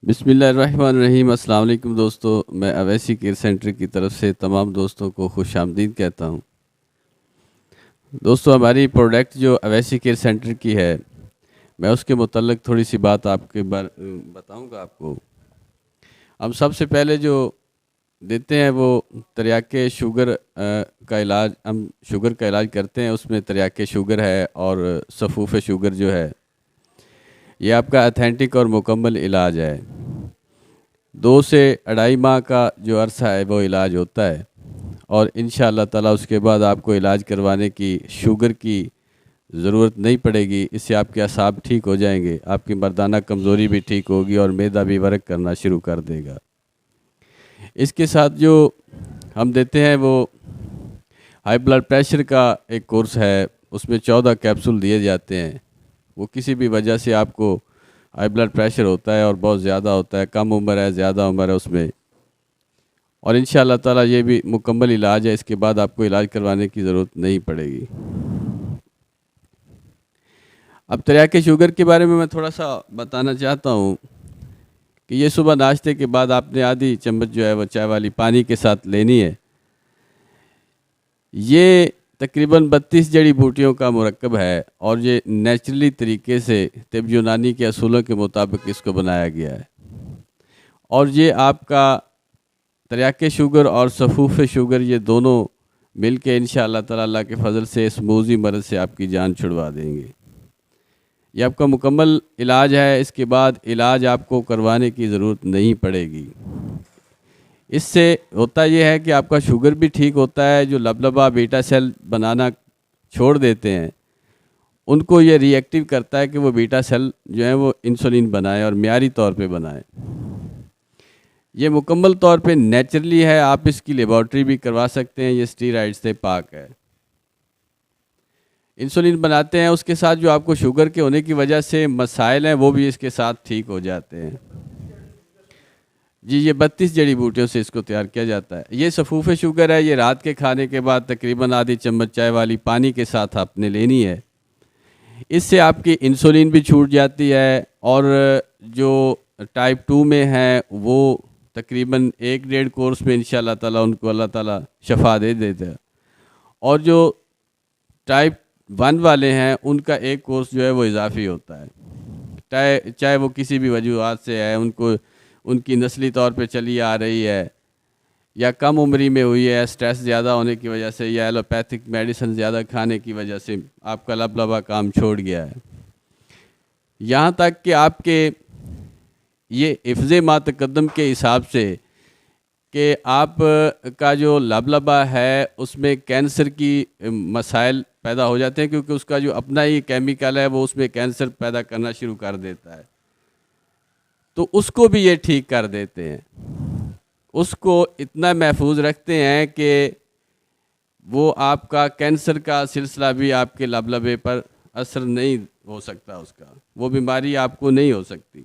بسم اللہ الرحمن الرحیم۔ السلام علیکم دوستو، میں اویسی کیئر سینٹر کی طرف سے تمام دوستوں کو خوش آمدید کہتا ہوں۔ دوستو، ہماری پروڈکٹ جو اویسی کیئر سینٹر کی ہے، میں اس کے متعلق تھوڑی سی بات آپ کے بتاؤں گا آپ کو۔ ہم سب سے پہلے جو دیتے ہیں وہ تریاکے شوگر کا علاج، ہم شوگر کا علاج کرتے ہیں۔ اس میں تریاکے شوگر ہے اور صفوف شوگر جو ہے، یہ آپ کا اتھینٹک اور مکمل علاج ہے۔ 2 سے 2.5 ماہ کا جو عرصہ ہے وہ علاج ہوتا ہے، اور انشاءاللہ تعالیٰ اس کے بعد آپ کو علاج کروانے کی شوگر کی ضرورت نہیں پڑے گی۔ اس سے آپ کے اعصاب ٹھیک ہو جائیں گے، آپ کی مردانہ کمزوری بھی ٹھیک ہوگی اور معدہ بھی ورک کرنا شروع کر دے گا۔ اس کے ساتھ جو ہم دیتے ہیں وہ ہائی بلڈ پریشر کا ایک کورس ہے، اس میں 14 کیپسول دیے جاتے ہیں۔ وہ کسی بھی وجہ سے آپ کو ہائی بلڈ پریشر ہوتا ہے اور بہت زیادہ ہوتا ہے، کم عمر ہے، زیادہ عمر ہے اس میں، اور انشاءاللہ تعالیٰ یہ بھی مکمل علاج ہے۔ اس کے بعد آپ کو علاج کروانے کی ضرورت نہیں پڑے گی۔ اب تریاکے شوگر کے بارے میں تھوڑا سا بتانا چاہتا ہوں کہ یہ صبح ناشتے کے بعد آپ نے آدھی چمچ جو ہے وہ چائے والی پانی کے ساتھ لینی ہے۔ یہ تقریباً 32 جڑی بوٹیوں کا مرکب ہے، اور یہ نیچرلی طریقے سے طب یونانی کے اصولوں کے مطابق اس کو بنایا گیا ہے، اور یہ آپ کا تریاکے شوگر اور صفوف شوگر یہ دونوں مل کے انشاءاللہ تعالیٰ اللہ کے فضل سے اس موذی مرض سے آپ کی جان چھڑوا دیں گے۔ یہ آپ کا مکمل علاج ہے، اس کے بعد علاج آپ کو کروانے کی ضرورت نہیں پڑے گی۔ اس سے ہوتا یہ ہے کہ آپ کا شوگر بھی ٹھیک ہوتا ہے۔ جو لبلبا بیٹا سیل بنانا چھوڑ دیتے ہیں، ان کو یہ ری ایکٹیو کرتا ہے کہ وہ بیٹا سیل جو ہیں وہ انسولین بنائے اور معیاری طور پہ بنائے۔ یہ مکمل طور پہ نیچرلی ہے، آپ اس کی لیبارٹری بھی کروا سکتے ہیں، یہ اسٹیرائڈ سے پاک ہے۔ انسولین بناتے ہیں، اس کے ساتھ جو آپ کو شوگر کے ہونے کی وجہ سے مسائل ہیں وہ بھی اس کے ساتھ ٹھیک ہو جاتے ہیں۔ جی، یہ 32 جڑی بوٹیوں سے اس کو تیار کیا جاتا ہے۔ یہ صفوف شوگر ہے، یہ رات کے کھانے کے بعد تقریباً آدھی چمچ چائے والی پانی کے ساتھ آپ نے لینی ہے۔ اس سے آپ کی انسولین بھی چھوٹ جاتی ہے، اور جو ٹائپ 2 میں ہے وہ تقریباً 1-1.5 کورس میں انشاءاللہ تعالیٰ ان کو اللہ تعالیٰ شفا دے دیتا ہے، اور جو ٹائپ 1 والے ہیں ان کا 1 کورس جو ہے وہ اضافی ہوتا ہے، چاہے وہ کسی بھی وجوہات سے ہے، ان کی نسلی طور پہ چلی آ رہی ہے، یا کم عمری میں ہوئی ہے، سٹریس زیادہ ہونے کی وجہ سے، یا ایلوپیتھک میڈیسن زیادہ کھانے کی وجہ سے آپ کا لبلبا کام چھوڑ گیا ہے۔ یہاں تک کہ آپ کے یہ حفظ ما تقدم کے حساب سے کہ آپ کا جو لبلبا ہے اس میں کینسر کی مسائل پیدا ہو جاتے ہیں، کیونکہ اس کا جو اپنا ہی کیمیکل ہے وہ اس میں کینسر پیدا کرنا شروع کر دیتا ہے، تو اس کو بھی یہ ٹھیک کر دیتے ہیں۔ اس کو اتنا محفوظ رکھتے ہیں کہ وہ آپ کا کینسر کا سلسلہ بھی آپ کے لبلبے پر اثر نہیں ہو سکتا، اس کا وہ بیماری آپ کو نہیں ہو سکتی،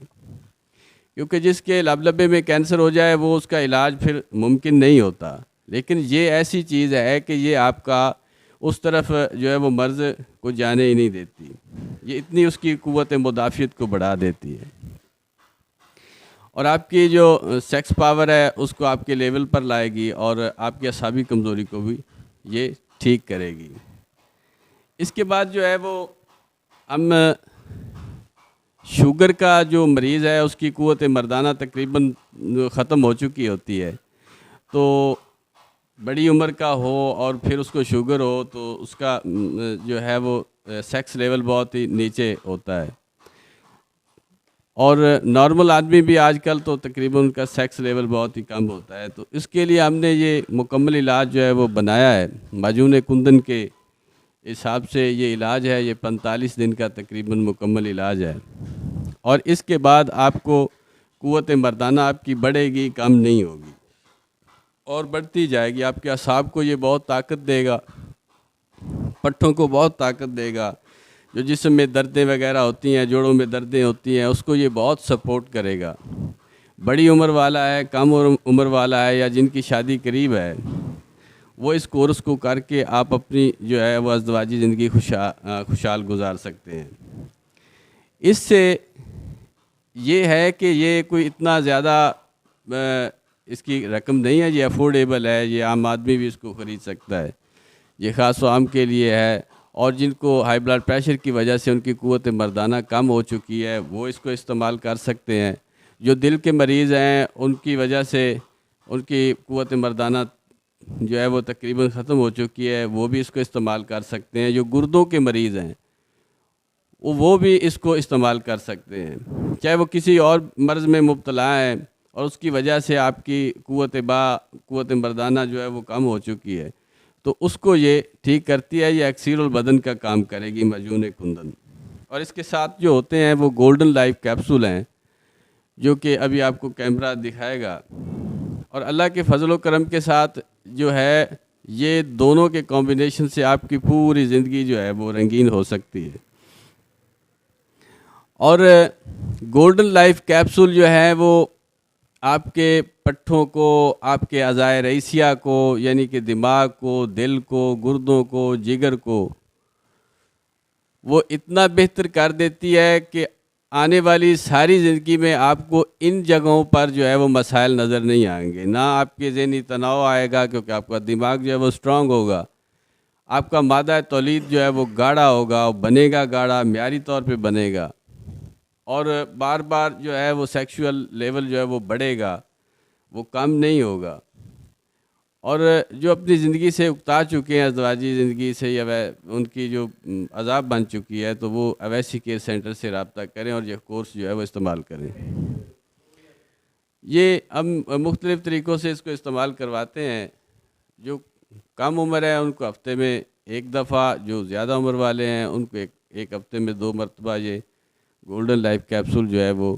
کیونکہ جس کے لبلبے میں کینسر ہو جائے وہ اس کا علاج پھر ممکن نہیں ہوتا۔ لیکن یہ ایسی چیز ہے کہ یہ آپ کا اس طرف جو ہے وہ مرض کو جانے ہی نہیں دیتی، یہ اتنی اس کی قوت مدافعت کو بڑھا دیتی ہے، اور آپ کی جو سیکس پاور ہے اس کو آپ کے لیول پر لائے گی، اور آپ کی اعصابی کمزوری کو بھی یہ ٹھیک کرے گی۔ اس کے بعد جو ہے وہ ہم شوگر کا جو مریض ہے اس کی قوت مردانہ تقریباً ختم ہو چکی ہوتی ہے، تو بڑی عمر کا ہو اور پھر اس کو شوگر ہو تو اس کا جو ہے وہ سیکس لیول بہت ہی نیچے ہوتا ہے، اور نارمل آدمی بھی آج کل تو تقریباً ان کا سیکس لیول بہت ہی کم ہوتا ہے۔ تو اس کے لیے ہم نے یہ مکمل علاج جو ہے وہ بنایا ہے ماجون کندن کے حساب سے۔ یہ علاج ہے، یہ 45 دن کا تقریباً مکمل علاج ہے، اور اس کے بعد آپ کو قوت مردانہ آپ کی بڑھے گی، کم نہیں ہوگی، اور بڑھتی جائے گی۔ آپ کے اعصاب کو یہ بہت طاقت دے گا، پٹھوں کو بہت طاقت دے گا، جو جسم میں دردیں وغیرہ ہوتی ہیں، جوڑوں میں دردیں ہوتی ہیں، اس کو یہ بہت سپورٹ کرے گا۔ بڑی عمر والا ہے، کم عمر والا ہے، یا جن کی شادی قریب ہے، وہ اس کورس کو کر کے آپ اپنی جو ہے وہ ازدواجی زندگی خوشحال گزار سکتے ہیں۔ اس سے یہ ہے کہ یہ کوئی اتنا زیادہ اس کی رقم نہیں ہے، یہ افورڈیبل ہے، یہ عام آدمی بھی اس کو خرید سکتا ہے، یہ خاص و عام کے لیے ہے۔ اور جن کو ہائی بلڈ پریشر کی وجہ سے ان کی قوت مردانہ کم ہو چکی ہے وہ اس کو استعمال کر سکتے ہیں۔ جو دل کے مریض ہیں ان کی وجہ سے ان کی قوت مردانہ جو ہے وہ تقریباً ختم ہو چکی ہے، وہ بھی اس کو استعمال کر سکتے ہیں۔ جو گردوں کے مریض ہیں وہ بھی اس کو استعمال کر سکتے ہیں، چاہے وہ کسی اور مرض میں مبتلا ہیں اور اس کی وجہ سے آپ کی قوت مردانہ جو ہے وہ کم ہو چکی ہے، تو اس کو یہ ٹھیک کرتی ہے۔ یہ اکسیر البدن کا کام کرے گی معجون کندن۔ اور اس کے ساتھ جو ہوتے ہیں وہ گولڈن لائف کیپسول ہیں، جو کہ ابھی آپ کو کیمرہ دکھائے گا۔ اور اللہ کے فضل و کرم کے ساتھ جو ہے یہ دونوں کے کمبینیشن سے آپ کی پوری زندگی جو ہے وہ رنگین ہو سکتی ہے۔ اور گولڈن لائف کیپسول جو ہے وہ آپ کے پٹھوں کو، آپ کے اعضائے رئیسیہ کو، یعنی کہ دماغ کو، دل کو، گردوں کو، جگر کو، وہ اتنا بہتر کر دیتی ہے کہ آنے والی ساری زندگی میں آپ کو ان جگہوں پر جو ہے وہ مسائل نظر نہیں آئیں گے، نہ آپ کے ذہنی تناؤ آئے گا، کیونکہ آپ کا دماغ جو ہے وہ اسٹرانگ ہوگا، آپ کا مادہ تولید جو ہے وہ گاڑھا ہوگا، بنے گا گاڑھا، معیاری طور پہ بنے گا، اور بار بار جو ہے وہ سیکشول لیول جو ہے وہ بڑھے گا، وہ کم نہیں ہوگا۔ اور جو اپنی زندگی سے اکتا چکے ہیں ازدواجی زندگی سے، یا ان کی جو عذاب بن چکی ہے، تو وہ اویسی کیئر سینٹر سے رابطہ کریں اور یہ کورس جو ہے وہ استعمال کریں۔ یہ ہم مختلف طریقوں سے اس کو استعمال کرواتے ہیں۔ جو کم عمر ہے ان کو ہفتے میں ایک دفعہ، جو زیادہ عمر والے ہیں ان کو ایک ہفتے میں 2 مرتبہ یہ گولڈن لائف کیپسول جو ہے وہ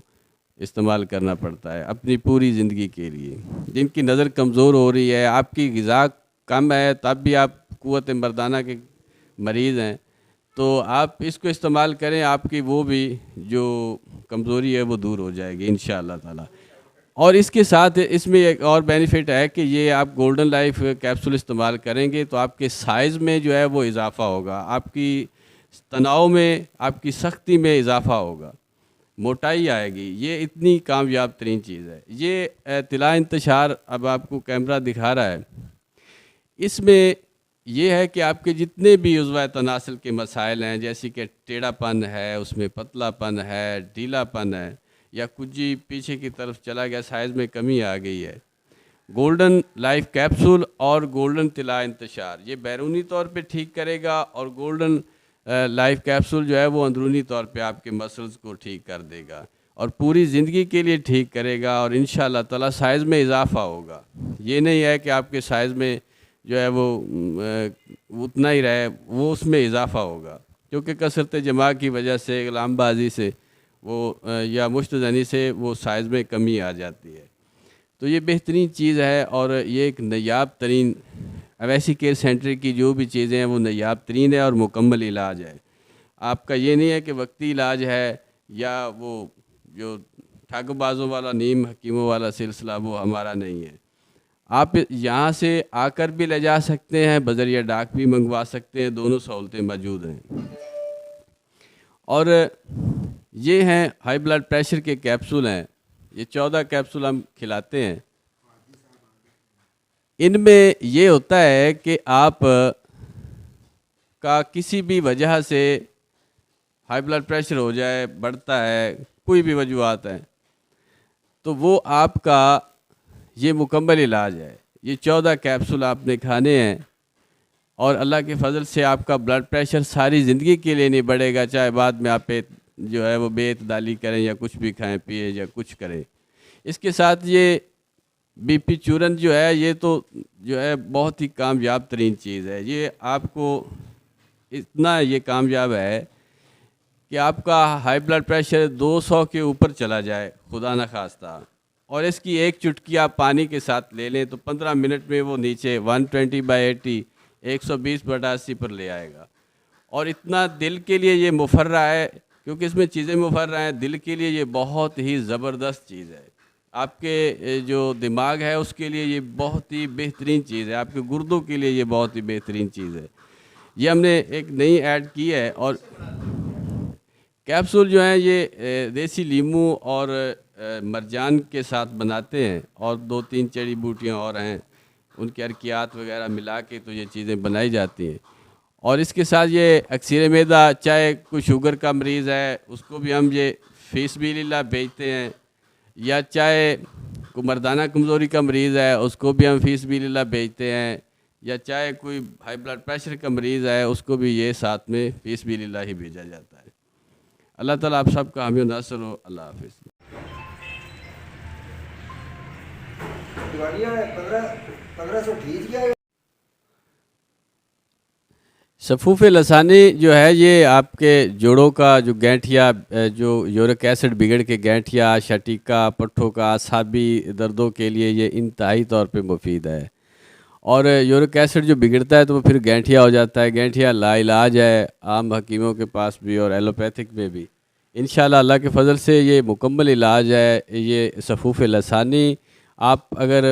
استعمال کرنا پڑتا ہے اپنی پوری زندگی کے لیے۔ جن کی نظر کمزور ہو رہی ہے، آپ کی غذا کم ہے، تب بھی آپ قوت مردانہ کے مریض ہیں، تو آپ اس کو استعمال کریں، آپ کی وہ بھی جو کمزوری ہے وہ دور ہو جائے گی انشاءاللہ تعالی۔ اور اس کے ساتھ اس میں ایک اور بینیفٹ ہے کہ یہ آپ گولڈن لائف کیپسول استعمال کریں گے تو آپ کے سائز میں جو ہے وہ اضافہ ہوگا، آپ کی تناؤ میں، آپ کی سختی میں اضافہ ہوگا، موٹائی آئے گی۔ یہ اتنی کامیاب ترین چیز ہے۔ یہ اطلاع انتشار اب آپ کو کیمرہ دکھا رہا ہے، اس میں یہ ہے کہ آپ کے جتنے بھی عضوہ تناسل کے مسائل ہیں، جیسے کہ ٹیڑھا پن ہے، اس میں پتلا پن ہے، ڈھیلا پن ہے، یا کجی پیچھے کی طرف چلا گیا، سائز میں کمی آ گئی ہے، گولڈن لائف کیپسول اور گولڈن طلاء انتشار یہ بیرونی طور پہ ٹھیک کرے گا، اور گولڈن لائف کیپسول جو ہے وہ اندرونی طور پہ آپ کے مسلز کو ٹھیک کر دے گا اور پوری زندگی کے لیے ٹھیک کرے گا، اور انشاءاللہ تعالی سائز میں اضافہ ہوگا۔ یہ نہیں ہے کہ آپ کے سائز میں جو ہے وہ اتنا ہی رہے، وہ اس میں اضافہ ہوگا، کیونکہ کثرت جماع کی وجہ سے، غلام بازی سے وہ یا مشت زنی سے وہ سائز میں کمی آ جاتی ہے۔ تو یہ بہترین چیز ہے، اور یہ ایک نایاب ترین اویسی کیئر سینٹر کی جو بھی چیزیں ہیں وہ نایاب ترین ہے اور مکمل علاج ہے۔ آپ کا یہ نہیں ہے کہ وقتی علاج ہے یا وہ جو ٹھگ بازوں والا، نیم حکیموں والا سلسلہ، وہ ہمارا نہیں ہے۔ آپ یہاں سے آ کر بھی لے جا سکتے ہیں، بذریعہ ڈاک بھی منگوا سکتے ہیں، دونوں سہولتیں موجود ہیں۔ اور یہ ہیں ہائی بلڈ پریشر کے کیپسول ہیں، یہ 14 کیپسول ہم کھلاتے ہیں۔ ان میں یہ ہوتا ہے کہ آپ کا کسی بھی وجہ سے ہائی بلڈ پریشر ہو جائے، بڑھتا ہے، کوئی بھی وجوہات ہیں، تو وہ آپ کا یہ مکمل علاج ہے۔ یہ 14 کیپسول آپ نے کھانے ہیں، اور اللہ کے فضل سے آپ کا بلڈ پریشر ساری زندگی کے لیے نہیں بڑھے گا، چاہے بعد میں آپ جو ہے وہ بے اعتدالی کریں یا کچھ بھی کھائیں پیے یا کچھ کریں۔ اس کے ساتھ یہ بی پی چورن جو ہے، یہ تو جو ہے بہت ہی کامیاب ترین چیز ہے۔ یہ آپ کو اتنا یہ کامیاب ہے کہ آپ کا ہائی بلڈ پریشر 200 کے اوپر چلا جائے خدا نخواستہ، اور اس کی ایک چٹکی آپ پانی کے ساتھ لے لیں تو 15 منٹ میں وہ نیچے 120/80 120/80 پر لے آئے گا۔ اور اتنا دل کے لیے یہ مفرہ ہے، کیونکہ اس میں چیزیں مفرہ ہیں، دل کے لیے یہ بہت ہی زبردست چیز ہے۔ آپ کے جو دماغ ہے اس کے لیے یہ بہت ہی بہترین چیز ہے، آپ کے گردوں کے لیے یہ بہت ہی بہترین چیز ہے۔ یہ ہم نے ایک نئی ایڈ کی ہے، اور کیپسول جو ہیں یہ دیسی لیمو اور مرجان کے ساتھ بناتے ہیں، اور 2-3 جڑی بوٹیاں اور ہیں، ان کے ارکیات وغیرہ ملا کے تو یہ چیزیں بنائی جاتی ہیں۔ اور اس کے ساتھ یہ اکسیر معدہ، چاہے کوئی شوگر کا مریض ہے اس کو بھی ہم یہ فی سبیل اللہ بیچتے ہیں، یا چاہے کوئی مردانہ کمزوری کا مریض ہے اس کو بھی ہم فی سبیل اللہ بیچتے ہیں، یا چاہے کوئی ہائی بلڈ پریشر کا مریض ہے اس کو بھی یہ ساتھ میں فی سبیل اللہ ہی بھیجا جاتا ہے۔ اللہ تعالیٰ آپ سب کا حامی و ناصر ہو۔ اللہ حافظ۔ صفوف لسانی جو ہے یہ آپ کے جوڑوں کا جو گینٹھیا، جو یورک ایسڈ بگڑ کے گینٹھیا، شٹیکا، پٹھوں کا اعصابی دردوں کے لیے یہ انتہائی طور پہ مفید ہے۔ اور یورک ایسڈ جو بگڑتا ہے تو وہ پھر گینٹھیا ہو جاتا ہے۔ گینٹھیا لا علاج ہے عام حکیموں کے پاس بھی اور ایلوپیتھک میں بھی۔ انشاءاللہ اللہ کے فضل سے یہ مکمل علاج ہے یہ صفوف لسانی۔ آپ اگر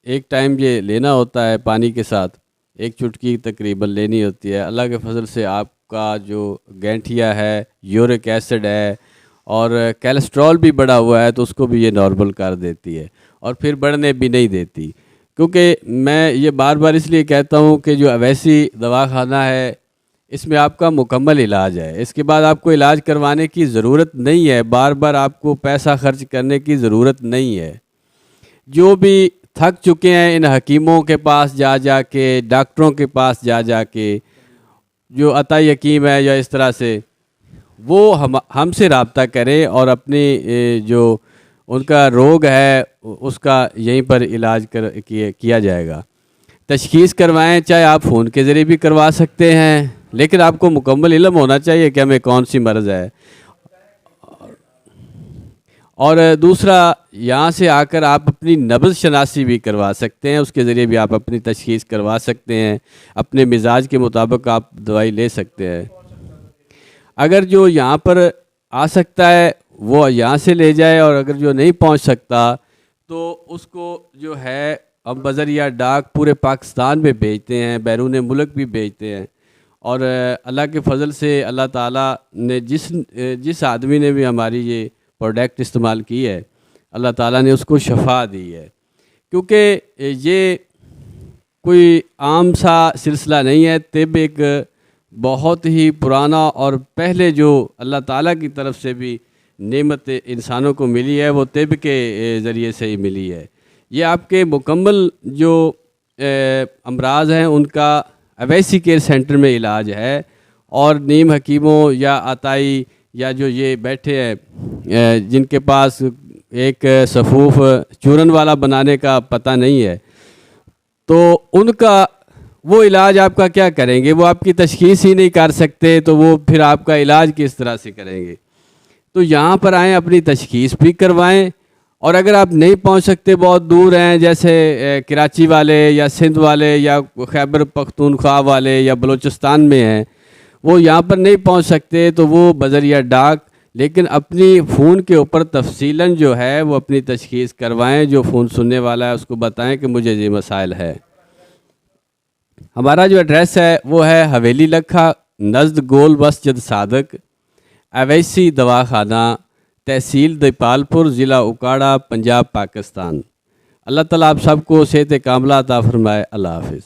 ایک ٹائم یہ لینا ہوتا ہے پانی کے ساتھ، ایک چٹکی تقریباً لینی ہوتی ہے، اللہ کے فضل سے آپ کا جو گینٹھیا ہے، یورک ایسڈ ہے اور کیلسٹرول بھی بڑھا ہوا ہے تو اس کو بھی یہ نارمل کر دیتی ہے، اور پھر بڑھنے بھی نہیں دیتی۔ کیونکہ میں یہ بار بار اس لیے کہتا ہوں کہ جو اویسی دواخانہ ہے اس میں آپ کا مکمل علاج ہے، اس کے بعد آپ کو علاج کروانے کی ضرورت نہیں ہے، بار بار آپ کو پیسہ خرچ کرنے کی ضرورت نہیں ہے۔ جو بھی تھک چکے ہیں ان حکیموں کے پاس جا جا کے، ڈاکٹروں کے پاس جا جا کے، جو عطائی حکیم ہے یا اس طرح سے، وہ ہم سے رابطہ کریں اور اپنی جو ان کا روگ ہے اس کا یہیں پر علاج کیا جائے گا۔ تشخیص کروائیں، چاہے آپ فون کے ذریعے بھی کروا سکتے ہیں، لیکن آپ کو مکمل علم ہونا چاہیے کہ ہمیں کون سی مرض ہے۔ اور دوسرا، یہاں سے آ کر آپ اپنی نبض شناسی بھی کروا سکتے ہیں، اس کے ذریعے بھی آپ اپنی تشخیص کروا سکتے ہیں، اپنے مزاج کے مطابق آپ دوائی لے سکتے ہیں۔ اگر جو یہاں پر آ سکتا ہے وہ یہاں سے لے جائے، اور اگر جو نہیں پہنچ سکتا تو اس کو جو ہے ہم بذریعہ ڈاک پورے پاکستان میں بیچتے ہیں، بیرون ملک بھی بیچتے ہیں۔ اور اللہ کے فضل سے اللہ تعالیٰ نے جس آدمی نے بھی ہماری یہ پروڈکٹ استعمال کی ہے، اللہ تعالیٰ نے اس کو شفا دی ہے۔ کیونکہ یہ کوئی عام سا سلسلہ نہیں ہے، طب ایک بہت ہی پرانا اور پہلے جو اللہ تعالیٰ کی طرف سے بھی نعمت انسانوں کو ملی ہے وہ طب کے ذریعے سے ہی ملی ہے۔ یہ آپ کے مکمل جو امراض ہیں ان کا اویسی کیئر سینٹر میں علاج ہے، اور نیم حکیموں یا عطائی یا جو یہ بیٹھے ہیں جن کے پاس ایک صفوف چورن والا بنانے کا پتہ نہیں ہے، تو ان کا وہ علاج آپ کا کیا کریں گے؟ وہ آپ کی تشخیص ہی نہیں کر سکتے تو وہ پھر آپ کا علاج کس طرح سے کریں گے؟ تو یہاں پر آئیں، اپنی تشخیص بھی کروائیں، اور اگر آپ نہیں پہنچ سکتے، بہت دور ہیں، جیسے کراچی والے یا سندھ والے یا خیبر پختونخوا والے یا بلوچستان میں ہیں، وہ یہاں پر نہیں پہنچ سکتے تو وہ بذریعہ ڈاک، لیکن اپنی فون کے اوپر تفصیلاً جو ہے وہ اپنی تشخیص کروائیں۔ جو فون سننے والا ہے اس کو بتائیں کہ مجھے یہ مسائل ہے۔ ہمارا جو ایڈریس ہے وہ ہے حویلی لکھا، نزد گول مسجد صادق، اویسی دواخانہ، تحصیل دیپال پور، ضلع اکاڑہ، پنجاب، پاکستان۔ اللہ تعالیٰ آپ سب کو صحت کاملہ عطا فرمائے۔ اللہ حافظ۔